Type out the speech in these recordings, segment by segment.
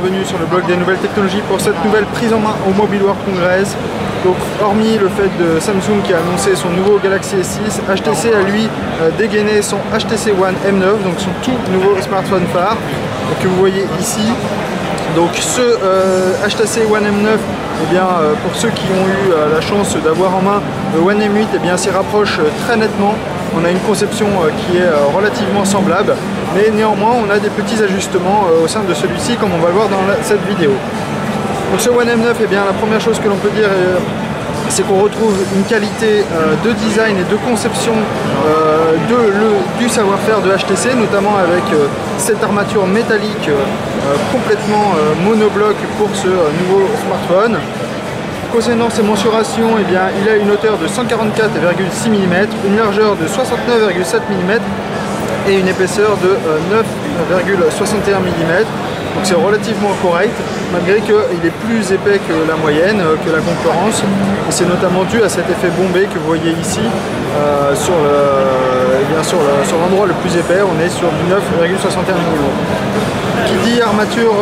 bienvenue sur le blog des nouvelles technologies pour cette nouvelle prise en main au Mobile World Congress. Donc hormis le fait de Samsung qui a annoncé son nouveau Galaxy S6, HTC a lui dégainé son HTC One M9, donc son tout nouveau smartphone phare que vous voyez ici. Donc ce HTC One M9, eh bien, pour ceux qui ont eu la chance d'avoir en main le One M8, eh bien, s'y rapproche très nettement. On a une conception qui est relativement semblable, mais néanmoins on a des petits ajustements au sein de celui-ci, comme on va le voir dans cette vidéo. Donc ce One M9, eh bien, la première chose que l'on peut dire, c'est qu'on retrouve une qualité de design et de conception du savoir-faire de HTC, notamment avec cette armature métallique complètement monobloc pour ce nouveau smartphone. Concernant ses mensurations, eh bien, il a une hauteur de 144,6 mm, une largeur de 69,7 mm et une épaisseur de 9,61 mm. Donc c'est relativement correct, malgré qu'il est plus épais que la moyenne, que la concurrence. Et c'est notamment dû à cet effet bombé que vous voyez ici, sur l'endroit le plus épais, on est sur du 9,61 mm. Qui dit armature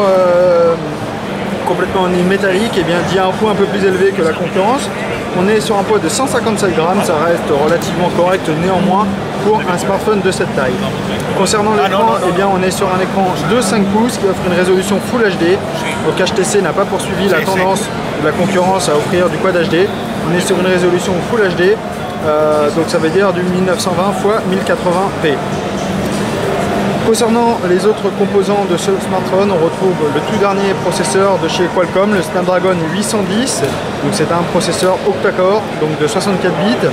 complètement métallique, et bien dit un poids un peu plus élevé que la concurrence. On est sur un poids de 157 grammes, ça reste relativement correct néanmoins pour un smartphone de cette taille. Concernant l'écran, eh bien, on est sur un écran de 5 pouces qui offre une résolution Full HD. Donc HTC n'a pas poursuivi la tendance de la concurrence à offrir du Quad HD. On est sur une résolution Full HD, donc ça veut dire du 1920 x 1080p. Concernant les autres composants de ce smartphone, on retrouve le tout dernier processeur de chez Qualcomm, le Snapdragon 810. Donc c'est un processeur octa-core, donc de 64 bits,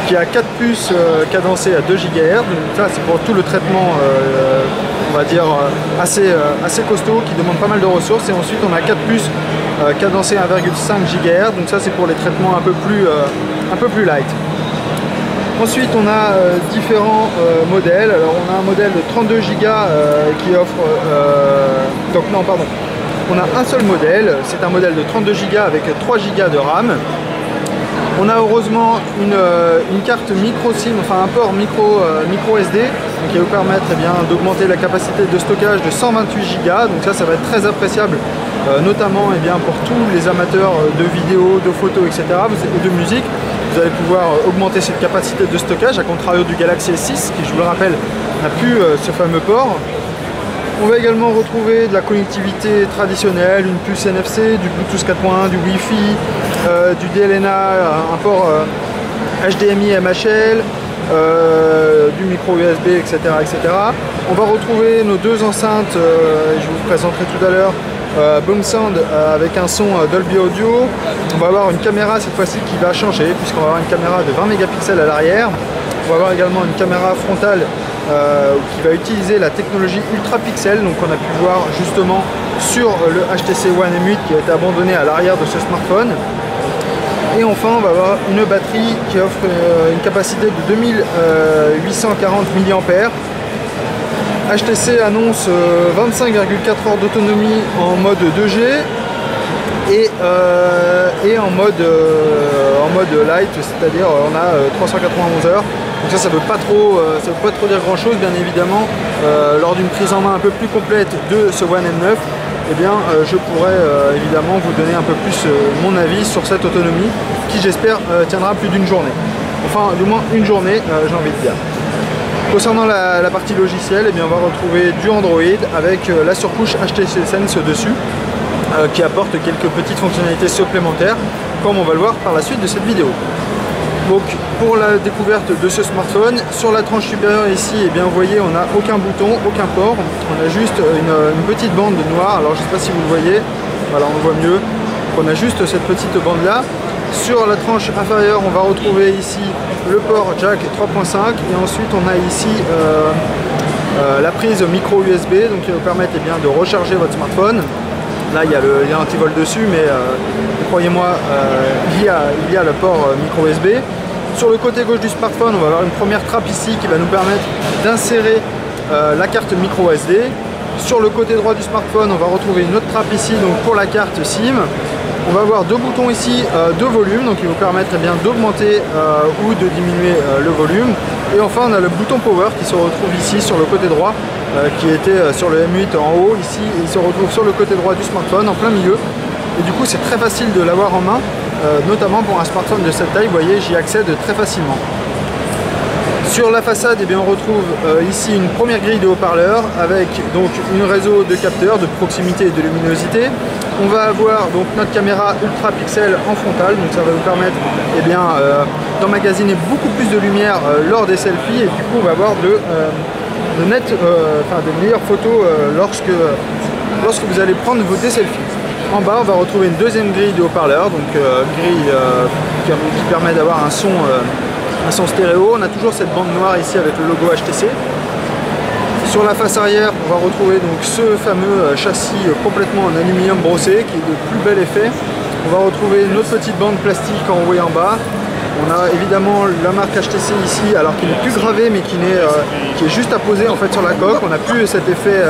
qui a 4 puces cadencées à 2 GHz. Donc ça c'est pour tout le traitement, on va dire, assez costaud, qui demande pas mal de ressources. Et ensuite on a 4 puces cadencées à 1,5 GHz. Donc ça c'est pour les traitements un peu plus light. Ensuite on a différents modèles. Alors on a un modèle de 32 Go qui offre... donc non pardon, on a un seul modèle, c'est un modèle de 32 Go avec 3 Go de RAM. On a heureusement une carte micro SIM, enfin un port micro SD, donc qui va vous permettre d'augmenter la capacité de stockage de 128 Go. Donc ça va être très appréciable, notamment pour tous les amateurs de vidéos, de photos, etc. et de musique. Vous allez pouvoir augmenter cette capacité de stockage, à contrario du Galaxy S6 qui, je vous le rappelle, n'a plus ce fameux port. On va également retrouver de la connectivité traditionnelle, une puce NFC, du Bluetooth 4.1, du Wi-Fi, du DLNA, un port HDMI MHL, du micro USB, etc., etc. On va retrouver nos deux enceintes, je vous présenterai tout à l'heure, Boom Sound avec un son Dolby Audio. On va avoir une caméra cette fois-ci qui va changer, puisqu'on va avoir une caméra de 20 mégapixels à l'arrière. On va avoir également une caméra frontale qui va utiliser la technologie Ultra Pixel, donc on a pu voir justement sur le HTC One M8 qui a été abandonné à l'arrière de ce smartphone. Et enfin on va avoir une batterie qui offre une capacité de 2840 mAh. HTC annonce 25,4 heures d'autonomie en mode 2G et en mode light, c'est-à-dire on a 391 heures. Donc ça veut pas trop dire grand chose, bien évidemment. Lors d'une prise en main un peu plus complète de ce One M9, eh bien, je pourrais évidemment vous donner un peu plus mon avis sur cette autonomie qui, j'espère, tiendra plus d'une journée. Enfin, du moins une journée, j'ai envie de dire. Concernant la partie logicielle, eh bien, on va retrouver du Android avec la surcouche HTC Sense dessus, qui apporte quelques petites fonctionnalités supplémentaires, comme on va le voir par la suite de cette vidéo. Donc pour la découverte de ce smartphone, sur la tranche supérieure ici, eh bien, vous voyez, on n'a aucun bouton, aucun port, on a juste une petite bande noire. Alors je ne sais pas si vous le voyez, voilà, on le voit mieux. On a juste cette petite bande là. Sur la tranche inférieure, on va retrouver ici le port jack 3.5 et ensuite on a ici la prise micro USB, donc qui va vous permettre de recharger votre smartphone. Là il y a l'antivol dessus, mais croyez-moi, il y a le port micro USB. Sur le côté gauche du smartphone, on va avoir une première trappe ici qui va nous permettre d'insérer la carte micro SD. Sur le côté droit du smartphone, on va retrouver une autre trappe ici, donc pour la carte SIM. On va avoir deux boutons ici de volume, donc qui vous permettent d'augmenter ou de diminuer le volume. Et enfin on a le bouton power qui se retrouve ici sur le côté droit qui était sur le M8 en haut. Ici, il se retrouve sur le côté droit du smartphone, en plein milieu. Et du coup, c'est très facile de l'avoir en main, notamment pour un smartphone de cette taille. Vous voyez, j'y accède très facilement. Sur la façade, eh bien, on retrouve ici une première grille de haut-parleurs avec donc une réseau de capteurs de proximité et de luminosité. On va avoir donc notre caméra ultra pixel en frontale, donc ça va vous permettre d'emmagasiner beaucoup plus de lumière lors des selfies, et du coup on va avoir de meilleures photos lorsque vous allez prendre des selfies. En bas, on va retrouver une deuxième grille de haut-parleurs, donc grille qui permet d'avoir un son stéréo. On a toujours cette bande noire ici avec le logo HTC. Sur la face arrière, on va retrouver donc ce fameux châssis complètement en aluminium brossé qui est de plus bel effet. On va retrouver une autre petite bande plastique en haut et en bas. On a évidemment la marque HTC ici, alors qu'il n'est plus gravé mais qui est juste apposé en fait sur la coque. On n'a plus cet effet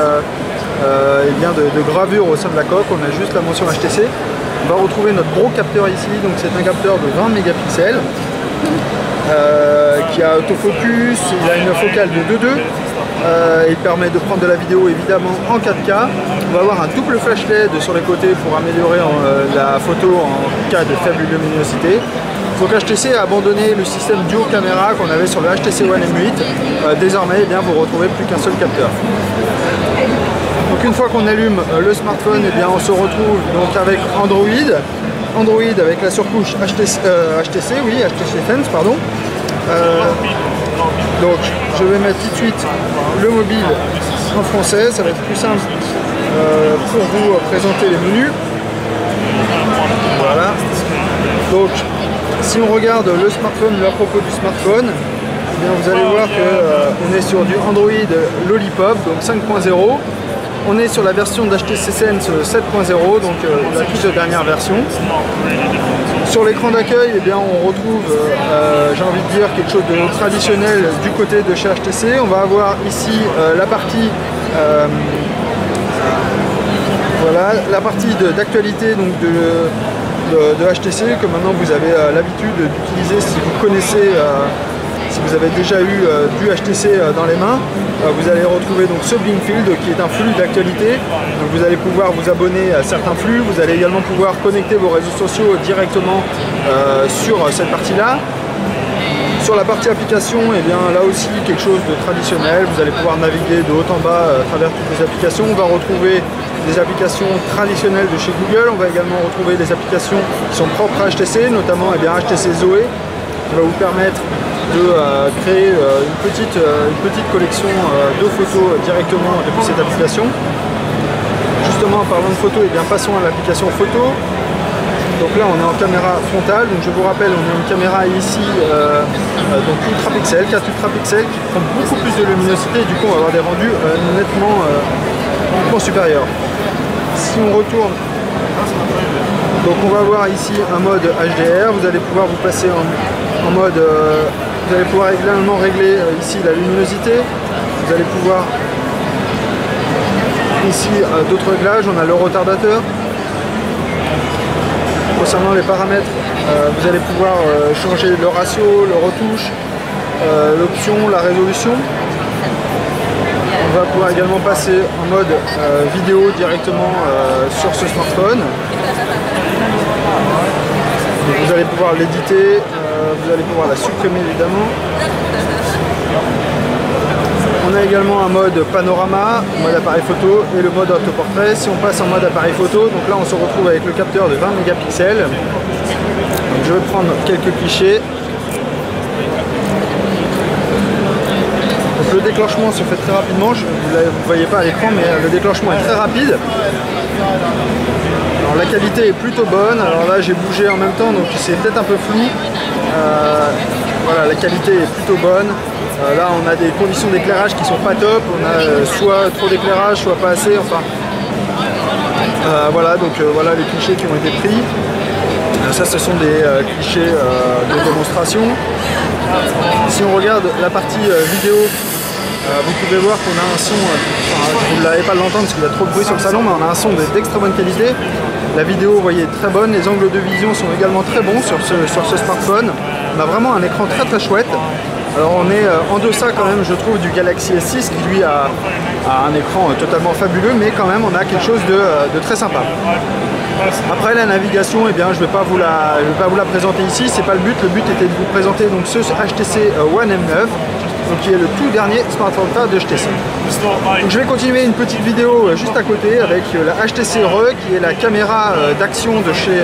de gravure au sein de la coque, on a juste la mention HTC. On va retrouver notre gros capteur ici, donc c'est un capteur de 20 mégapixels qui a autofocus, il a une focale de 2.2. Il permet de prendre de la vidéo évidemment en 4K. On va avoir un double flash LED sur les côtés pour améliorer la photo en cas de faible luminosité. Donc HTC a abandonné le système duo caméra qu'on avait sur le HTC One M8. Désormais, eh bien, vous ne retrouvez plus qu'un seul capteur. Donc une fois qu'on allume le smartphone, eh bien, on se retrouve donc avec Android avec la surcouche HTC Sense, pardon. Donc je vais mettre tout de suite le mobile en français, ça va être plus simple pour vous présenter les menus. Voilà. Donc si on regarde le smartphone, à propos du smartphone, eh bien, vous allez voir qu'on est sur du Android Lollipop, donc 5.0. On est sur la version d'HTC Sense 7.0, donc la toute dernière version. Sur l'écran d'accueil, eh bien, on retrouve, j'ai envie de dire, quelque chose de traditionnel du côté de chez HTC. On va avoir ici la partie d'actualité de HTC, que maintenant vous avez l'habitude d'utiliser si vous connaissez, si vous avez déjà eu du HTC dans les mains. Vous allez retrouver donc ce Blinkfield qui est un flux d'actualité. Donc vous allez pouvoir vous abonner à certains flux. Vous allez également pouvoir connecter vos réseaux sociaux directement sur cette partie-là. Sur la partie application, eh bien, là aussi quelque chose de traditionnel. Vous allez pouvoir naviguer de haut en bas à travers toutes les applications. On va retrouver des applications traditionnelles de chez Google. On va également retrouver des applications qui sont propres à HTC, notamment eh bien, HTC Zoé, qui va vous permettre de créer une petite collection de photos directement depuis cette application. Justement, en parlant de photos, eh bien, passons à l'application photo. Donc là, on est en caméra frontale. Donc je vous rappelle, on a une caméra ici donc ultra pixel, 4 ultra pixels, qui prend beaucoup plus de luminosité. Et du coup, on va avoir des rendus nettement supérieurs. Si on retourne, donc on va avoir ici un mode HDR. Vous allez pouvoir vous passer en mode vous allez pouvoir également régler ici la luminosité. Vous allez pouvoir ici d'autres réglages. On a le retardateur. Concernant les paramètres, vous allez pouvoir changer le ratio, le retouche, l'option, la résolution. On va pouvoir également passer en mode vidéo directement sur ce smartphone. Donc vous allez pouvoir l'éditer. Vous allez pouvoir la supprimer évidemment. On a également un mode panorama, mode appareil photo et le mode autoportrait. Si on passe en mode appareil photo, donc là on se retrouve avec le capteur de 20 mégapixels. Donc je vais prendre quelques clichés. Donc le déclenchement se fait très rapidement, vous ne voyez pas à l'écran, mais le déclenchement est très rapide. Alors la qualité est plutôt bonne, alors là j'ai bougé en même temps donc c'est peut-être un peu flou. Voilà, la qualité est plutôt bonne. Là on a des conditions d'éclairage qui sont pas top, on a soit trop d'éclairage, soit pas assez, enfin voilà, donc voilà les clichés qui ont été pris. Ça ce sont des clichés de démonstration. Si on regarde la partie vidéo, vous pouvez voir qu'on a un son, vous ne l'avez pas l'entendre parce qu'il y a trop de bruit sur le salon, mais on a un son d'extrêmement bonne qualité. La vidéo, vous voyez, est très bonne, les angles de vision sont également très bons sur ce smartphone. On a vraiment un écran très très chouette. Alors on est en deçà quand même, je trouve, du Galaxy S6 qui lui a un écran totalement fabuleux, mais quand même on a quelque chose de très sympa. Après la navigation, eh bien, je ne vais pas vous la présenter ici, c'est pas le but était de vous présenter donc ce HTC One M9, donc qui est le tout dernier smartphone phare de HTC. Donc, je vais continuer une petite vidéo juste à côté avec la HTC RE qui est la caméra d'action de chez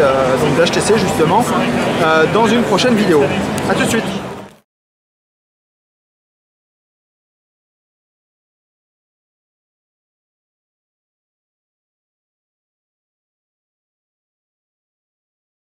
HTC justement dans une prochaine vidéo. A tout de suite.